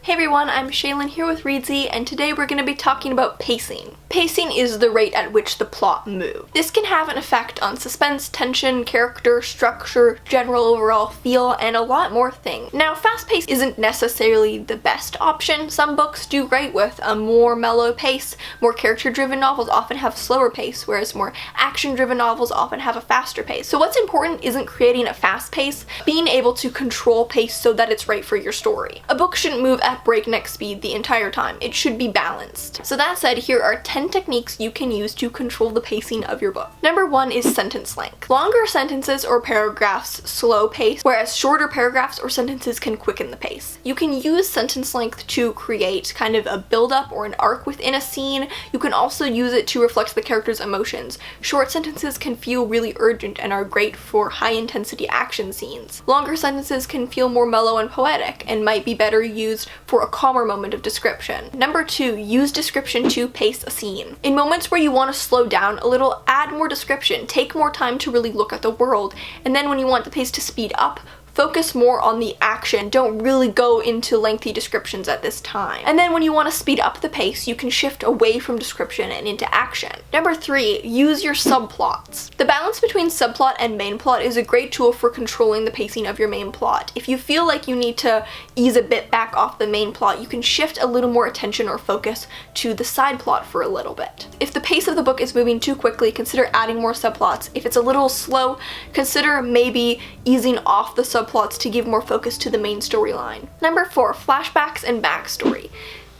Hey everyone, I'm Shaylin here with Reedsy, and today we're going to be talking about pacing. Pacing is the rate at which the plot moves. This can have an effect on suspense, tension, character, structure, general overall feel, and a lot more things. Now, fast pace isn't necessarily the best option. Some books do great with a more mellow pace. More character-driven novels often have a slower pace, whereas more action-driven novels often have a faster pace. So what's important isn't creating a fast pace, being able to control pace so that it's right for your story. A book shouldn't move at breakneck speed the entire time. It should be balanced. So that said, here are 10 techniques you can use to control the pacing of your book. Number 1 is sentence length. Longer sentences or paragraphs slow pace, whereas shorter paragraphs or sentences can quicken the pace. You can use sentence length to create kind of a build-up or an arc within a scene. You can also use it to reflect the character's emotions. Short sentences can feel really urgent and are great for high-intensity action scenes. Longer sentences can feel more mellow and poetic and might be better used for a calmer moment of description. Number 2, use description to pace a scene. In moments where you want to slow down a little, add more description, take more time to really look at the world, and then when you want the pace to speed up, focus more on the action. Don't really go into lengthy descriptions at this time. And then when you want to speed up the pace, you can shift away from description and into action. Number 3, use your subplots. The balance between subplot and main plot is a great tool for controlling the pacing of your main plot. If you feel like you need to ease a bit back off the main plot, you can shift a little more attention or focus to the side plot for a little bit. If the pace of the book is moving too quickly, consider adding more subplots. If it's a little slow, consider maybe easing off the subplots to give more focus to the main storyline. Number 4, flashbacks and backstory.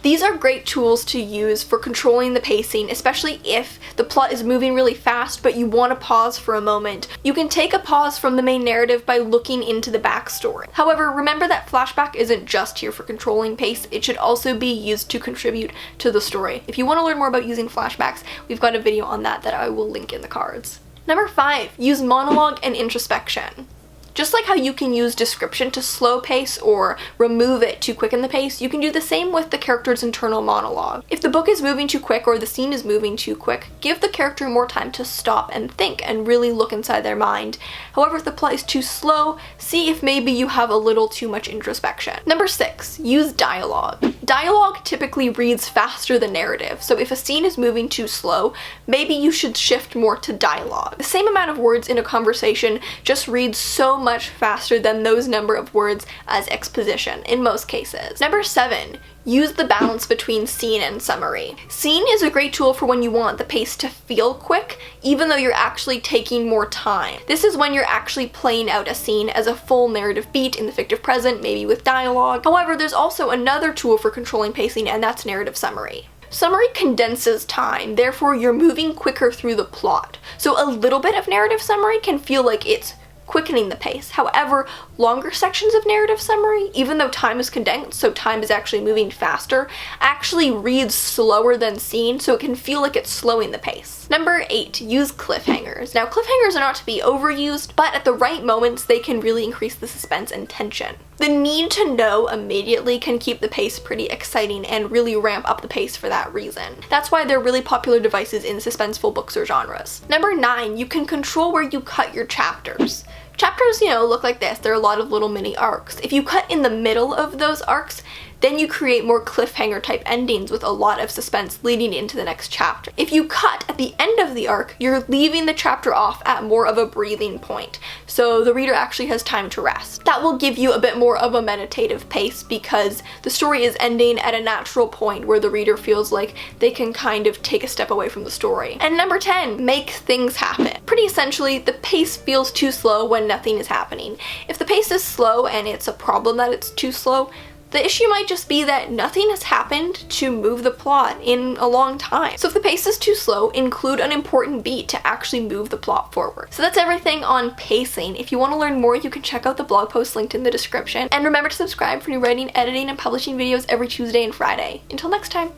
These are great tools to use for controlling the pacing, especially if the plot is moving really fast but you want to pause for a moment. You can take a pause from the main narrative by looking into the backstory. However, remember that flashback isn't just here for controlling pace, it should also be used to contribute to the story. If you want to learn more about using flashbacks, we've got a video on that I will link in the cards. Number 5, use monologue and introspection. Just like how you can use description to slow pace or remove it to quicken the pace, you can do the same with the character's internal monologue. If the book is moving too quick or the scene is moving too quick, give the character more time to stop and think and really look inside their mind. However, if the plot is too slow, see if maybe you have a little too much introspection. Number 6, use dialogue. Dialogue typically reads faster than narrative, so if a scene is moving too slow, maybe you should shift more to dialogue. The same amount of words in a conversation just reads so much faster than those number of words as exposition in most cases. Number 7, use the balance between scene and summary. Scene is a great tool for when you want the pace to feel quick, even though you're actually taking more time. This is when you're actually playing out a scene as a full narrative beat in the fictive present, maybe with dialogue. However, there's also another tool for controlling pacing, and that's narrative summary. Summary condenses time, therefore you're moving quicker through the plot. So a little bit of narrative summary can feel like it's quickening the pace. However, longer sections of narrative summary, even though time is condensed, so time is actually moving faster, actually reads slower than scene, so it can feel like it's slowing the pace. Number 8, use cliffhangers. Now, cliffhangers are not to be overused, but at the right moments, they can really increase the suspense and tension. The need to know immediately can keep the pace pretty exciting and really ramp up the pace for that reason. That's why they're really popular devices in suspenseful books or genres. Number 9, you can control where you cut your chapters. Chapters, look like this. There are a lot of little mini arcs. If you cut in the middle of those arcs, then you create more cliffhanger type endings with a lot of suspense leading into the next chapter. If you cut at the end of the arc, you're leaving the chapter off at more of a breathing point, so the reader actually has time to rest. That will give you a bit more of a meditative pace because the story is ending at a natural point where the reader feels like they can kind of take a step away from the story. And number 10, make things happen. Pretty essentially, the pace feels too slow when nothing is happening. If the pace is slow and it's a problem that it's too slow, the issue might just be that nothing has happened to move the plot in a long time. So if the pace is too slow, include an important beat to actually move the plot forward. So that's everything on pacing. If you want to learn more, you can check out the blog post linked in the description. And remember to subscribe for new writing, editing, and publishing videos every Tuesday and Friday. Until next time.